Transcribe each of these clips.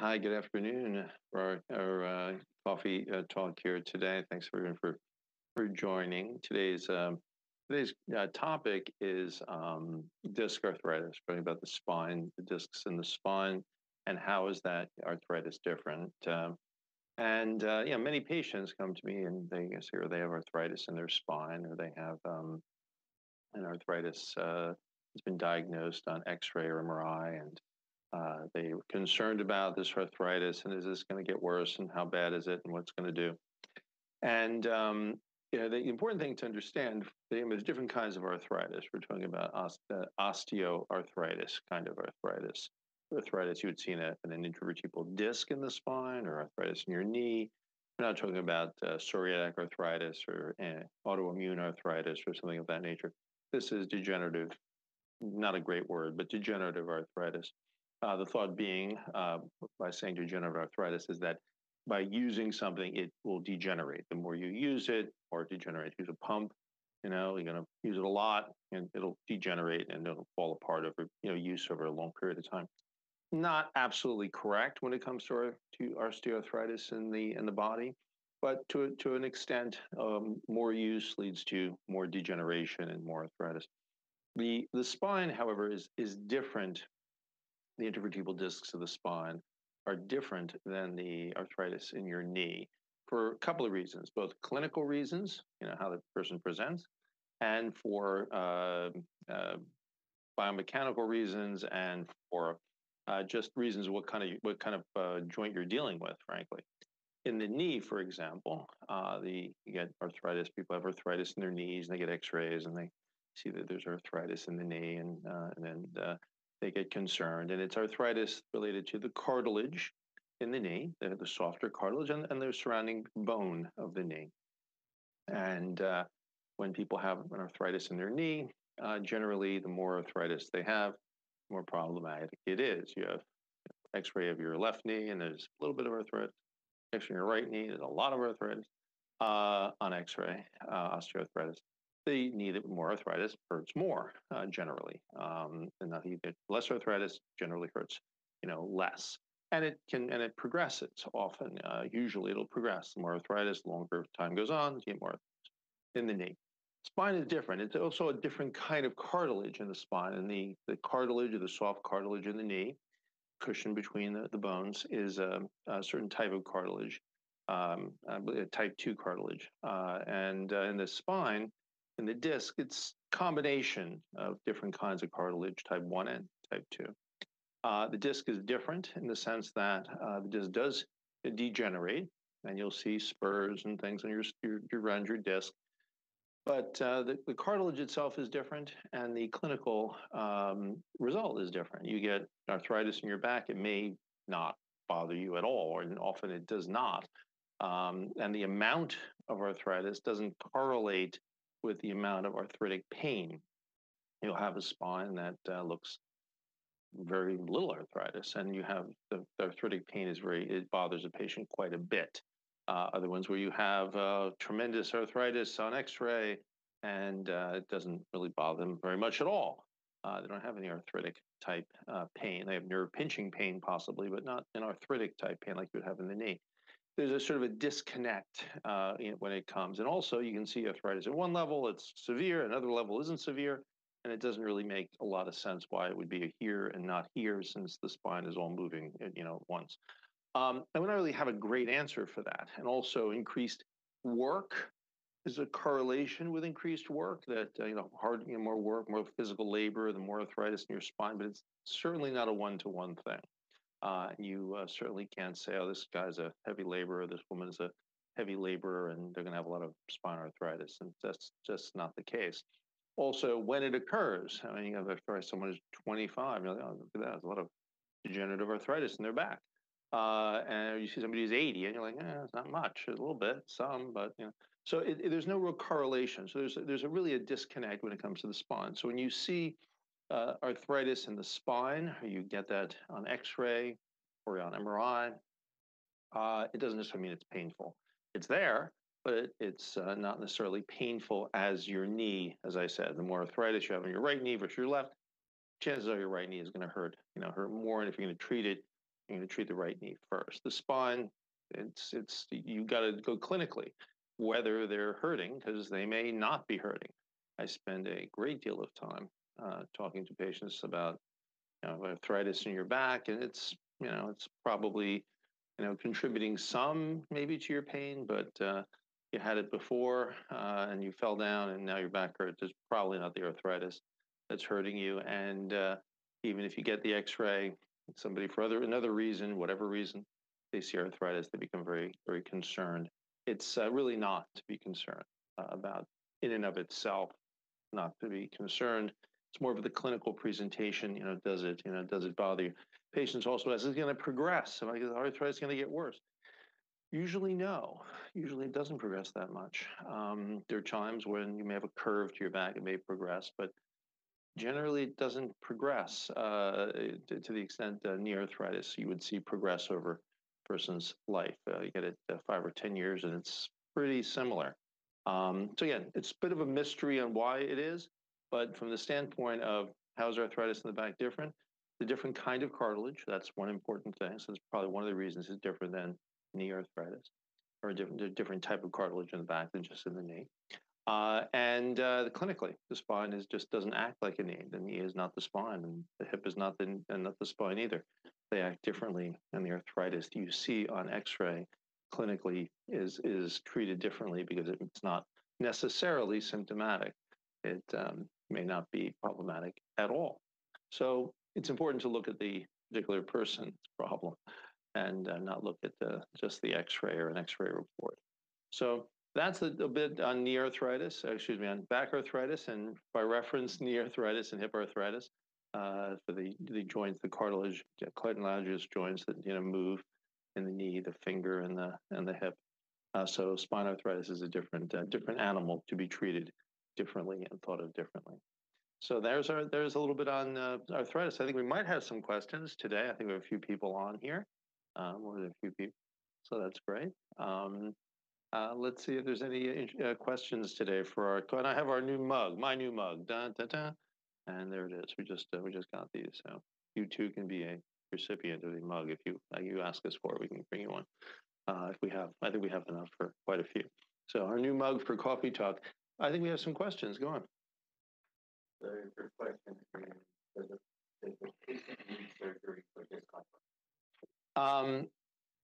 Hi, good afternoon for our coffee talk here today. Thanks everyone for joining. Today's topic is disc arthritis, talking about the spine, the discs in the spine, and how is that arthritis different. Many patients come to me and they say they have arthritis in their spine, or they have an arthritis has been diagnosed on X-ray or MRI, and they were concerned about this arthritis, and is this going to get worse, and how bad is it, and what's going to do? And the important thing to understand, there's different kinds of arthritis. We're talking about osteoarthritis kind of arthritis. Arthritis you would see in an intervertebral disc in the spine, or arthritis in your knee. We're not talking about psoriatic arthritis or autoimmune arthritis or something of that nature. This is degenerative, not a great word, but degenerative arthritis. The thought being, by saying degenerative arthritis, is that by using something, it will degenerate. The more you use it, or it degenerates. Use a pump, you're going to use it a lot, and it'll degenerate and it'll fall apart over use over a long period of time. Not absolutely correct when it comes to osteoarthritis in the body, but to an extent, more use leads to more degeneration and more arthritis. The spine, however, is different. The intervertebral discs of the spine are different than the arthritis in your knee for a couple of reasons, both clinical reasons, how the person presents, and for biomechanical reasons, and for just reasons what kind of joint you're dealing with, frankly. In the knee, for example, you get arthritis. People have arthritis in their knees, and they get X-rays, and they see that there's arthritis in the knee, and then they get concerned. And it's arthritis related to the cartilage in the knee, the softer cartilage, and the surrounding bone of the knee. And when people have an arthritis in their knee, generally, the more arthritis they have, the more problematic it is. You have X-ray of your left knee, and there's a little bit of arthritis. X-ray of your right knee, there's a lot of arthritis on X-ray, osteoarthritis. The knee that more arthritis hurts more generally, and you get less arthritis generally hurts, less. And it progresses often. Usually, it'll progress. The more arthritis, the longer time goes on, you get more in the knee. Spine is different. It's also a different kind of cartilage in the spine, and the cartilage, or the soft cartilage in the knee, cushion between the bones, is a certain type of cartilage, type 2 cartilage, and in the spine. In the disc, it's a combination of different kinds of cartilage, type 1 and type 2. The disc is different in the sense that the disc does degenerate, and you'll see spurs and things on around your disc. But the cartilage itself is different, and the clinical result is different. You get arthritis in your back, it may not bother you at all, and often it does not. And the amount of arthritis doesn't correlate with the amount of arthritic pain. You'll have a spine that looks very little arthritis, and you have the arthritic pain it bothers a patient quite a bit. Other ones where you have tremendous arthritis on X-ray, and it doesn't really bother them very much at all. They don't have any arthritic type pain. They have nerve pinching pain possibly, but not an arthritic type pain like you would have in the knee. There's a sort of a disconnect when it comes. And also you can see arthritis at one level, it's severe, another level isn't severe, and it doesn't really make a lot of sense why it would be a here and not here, since the spine is all moving, at once. And we don't really have a great answer for that. And also increased work is a correlation with increased work, that, more work, more physical labor, the more arthritis in your spine, but it's certainly not a one-to-one thing. You certainly can't say, oh, this guy's a heavy laborer, this woman's a heavy laborer, and they're going to have a lot of spine arthritis. And that's just not the case. Also, when it occurs, you have someone who's 25, you're like, oh, look at that, there's a lot of degenerative arthritis in their back. And you see somebody who's 80, and you're like, it's not much, a little bit, some, but, So there's no real correlation. So there's really a disconnect when it comes to the spine. So when you see arthritis in the spine, or you get that on X-ray or on MRI, it doesn't necessarily mean it's painful. It's there, but it's not necessarily painful as your knee. As I said, the more arthritis you have on your right knee versus your left, chances are your right knee is going to hurt more. And if you're going to treat it, you're going to treat the right knee first. The spine, it's you got to go clinically, whether they're hurting, because they may not be hurting. I spend a great deal of time talking to patients about arthritis in your back, and it's probably contributing some maybe to your pain, but you had it before and you fell down and now your back hurts. It's probably not the arthritis that's hurting you. And even if you get the X-ray, somebody for another reason, whatever reason, they see arthritis, they become very, very concerned. It's really not to be concerned about in and of itself, not to be concerned. It's more of the clinical presentation. Does it bother you? Patients also ask, is it going to progress? Am I arthritis going to get worse? Usually, no. Usually, it doesn't progress that much. There are times when you may have a curve to your back; it may progress, but generally, it doesn't progress to the extent knee arthritis you would see progress over a person's life. You get it 5 or 10 years, and it's pretty similar. So again, it's a bit of a mystery on why it is, but from the standpoint of how is arthritis in the back different, the different kind of cartilage, that's one important thing. So that's probably one of the reasons it's different than knee arthritis, or a different type of cartilage in the back than just in the knee. And clinically, the spine just doesn't act like a knee. The knee is not the spine, and the hip is not the spine either. They act differently, and the arthritis you see on X-ray clinically is treated differently because it's not necessarily symptomatic. It may not be problematic at all. So it's important to look at the particular person's problem and not look at just the X-ray or an X-ray report. So that's a bit on knee arthritis, on back arthritis, and by reference, knee arthritis and hip arthritis for the joints, the cartilaginous joints that move in the knee, the finger, and the hip. So spine arthritis is a different animal to be treated differently and thought of differently. So there's a little bit on arthritis. I think we might have some questions today. I think we have a few people on here, more than a few people, so that's great. Let's see if there's any questions today for and I have our new mug, my new mug, dun, dun, dun, and there it is. We just got these, so you too can be a recipient of the mug if you ask us for it. We can bring you one. If we have, I think we have enough for quite a few. So our new mug for Coffee Talk. I think we have some questions. Go on. So your question is, does the patient need surgery for discomfort?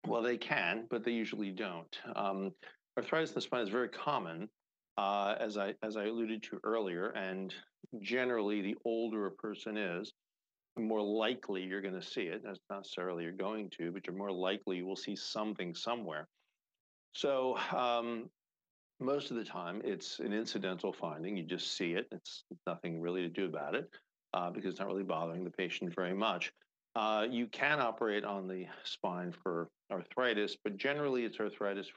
Well, they can, but they usually don't. Arthritis in the spine is very common, as I alluded to earlier, and generally, the older a person is, the more likely you're going to see it. That's not necessarily you're going to, but you're more likely you will see something somewhere. So most of the time, it's an incidental finding. You just see it. It's nothing really to do about it because it's not really bothering the patient very much. You can operate on the spine for arthritis, but generally it's arthritis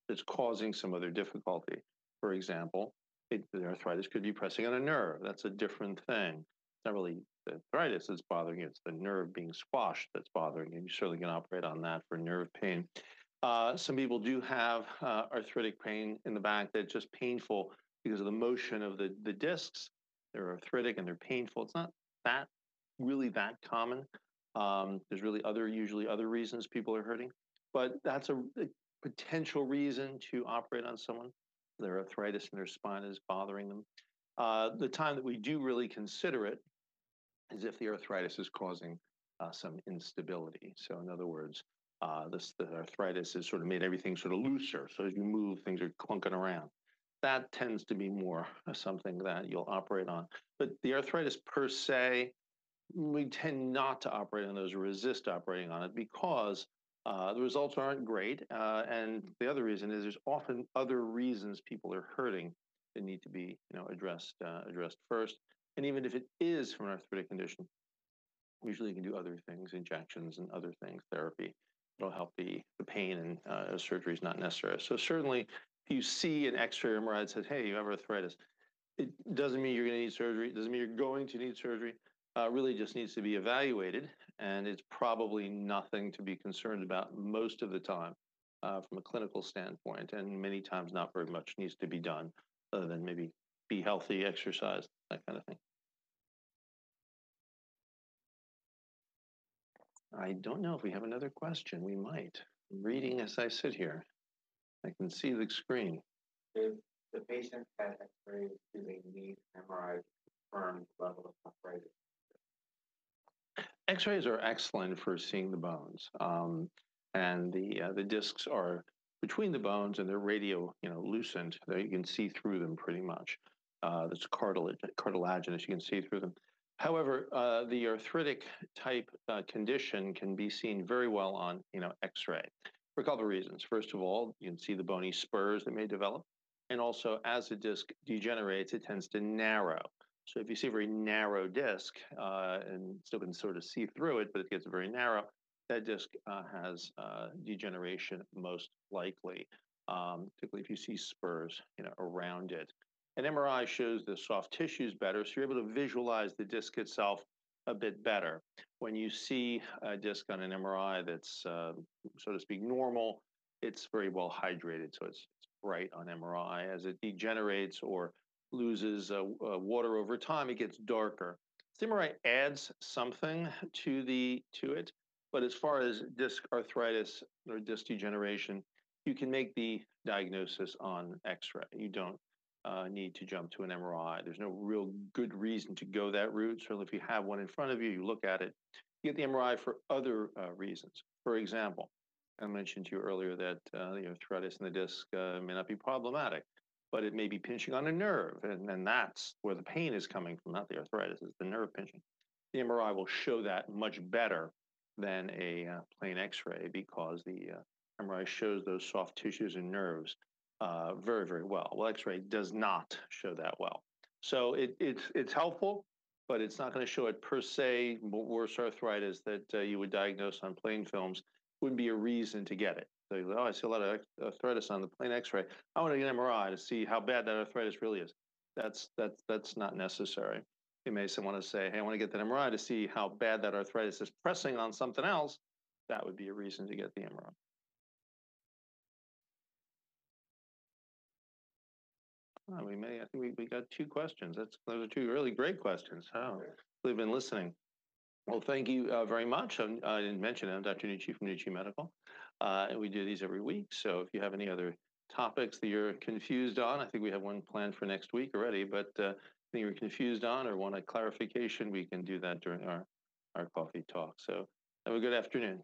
that's causing some other difficulty. For example, the arthritis could be pressing on a nerve. That's a different thing. It's not really the arthritis that's bothering you. It's the nerve being squashed that's bothering you. You certainly can operate on that for nerve pain. Some people do have arthritic pain in the back that's just painful because of the motion of the discs. They're arthritic and they're painful. It's not really that common. There's usually other reasons people are hurting, but that's a potential reason to operate on someone. Their arthritis in their spine is bothering them. The time that we do really consider it is if the arthritis is causing some instability. So in other words, the arthritis has sort of made everything sort of looser. So as you move, things are clunking around. That tends to be more something that you'll operate on. But the arthritis per se, we tend not to operate on those or resist operating on it because the results aren't great. And the other reason is there's often other reasons people are hurting that need to be addressed first. And even if it is from an arthritic condition, usually you can do other things, injections and other things, therapy. It'll help the pain, and surgery is not necessary. So certainly if you see an X-ray or MRI that says, hey, you have arthritis, it doesn't mean you're going to need surgery. It doesn't mean you're going to need surgery. Really just needs to be evaluated, and it's probably nothing to be concerned about most of the time from a clinical standpoint, and many times not very much needs to be done other than maybe be healthy, exercise, that kind of thing. I don't know if we have another question. We might. I'm reading as I sit here. I can see the screen. If the patient had X-rays, do they need MRI to confirm the level of arthritis? X-rays are excellent for seeing the bones, and the discs are between the bones, and they're loosened. You can see through them pretty much. That's cartilaginous. You can see through them. However, the arthritic type condition can be seen very well on X-ray for a couple of reasons. First of all, you can see the bony spurs that may develop, and also as the disc degenerates, it tends to narrow. So if you see a very narrow disc, and still can sort of see through it, but it gets very narrow, that disc has degeneration most likely, particularly if you see spurs, around it. An MRI shows the soft tissues better, so you're able to visualize the disc itself a bit better. When you see a disc on an MRI that's, so to speak, normal, it's very well hydrated, so it's bright on MRI. As it degenerates or loses water over time, it gets darker. MRI adds something to it, but as far as disc arthritis or disc degeneration, you can make the diagnosis on X-ray. You don't need to jump to an MRI. There's no real good reason to go that route. Certainly, if you have one in front of you, you look at it. You get the MRI for other reasons. For example, I mentioned to you earlier that the arthritis in the disc may not be problematic, but it may be pinching on a nerve, and that's where the pain is coming from, not the arthritis, it's the nerve pinching. The MRI will show that much better than a plain X-ray because the MRI shows those soft tissues and nerves very, very well. Well, X-ray does not show that well. So it's helpful, but it's not going to show it per se worse arthritis that you would diagnose on plain films. Wouldn't be a reason to get it. So, I see a lot of arthritis on the plain X-ray. I want to get an MRI to see how bad that arthritis really is. That's not necessary. You may want to say, hey, I want to get that MRI to see how bad that arthritis is pressing on something else. That would be a reason to get the MRI. I think we got two questions. Those are two really great questions. Oh, we've been listening. Well, thank you very much. I didn't mention it. I'm Dr. Nucci from Nucci Medical, and we do these every week. So if you have any other topics that you're confused on, I think we have one planned for next week already, but if you're confused on or want a clarification, we can do that during our coffee talk. So have a good afternoon.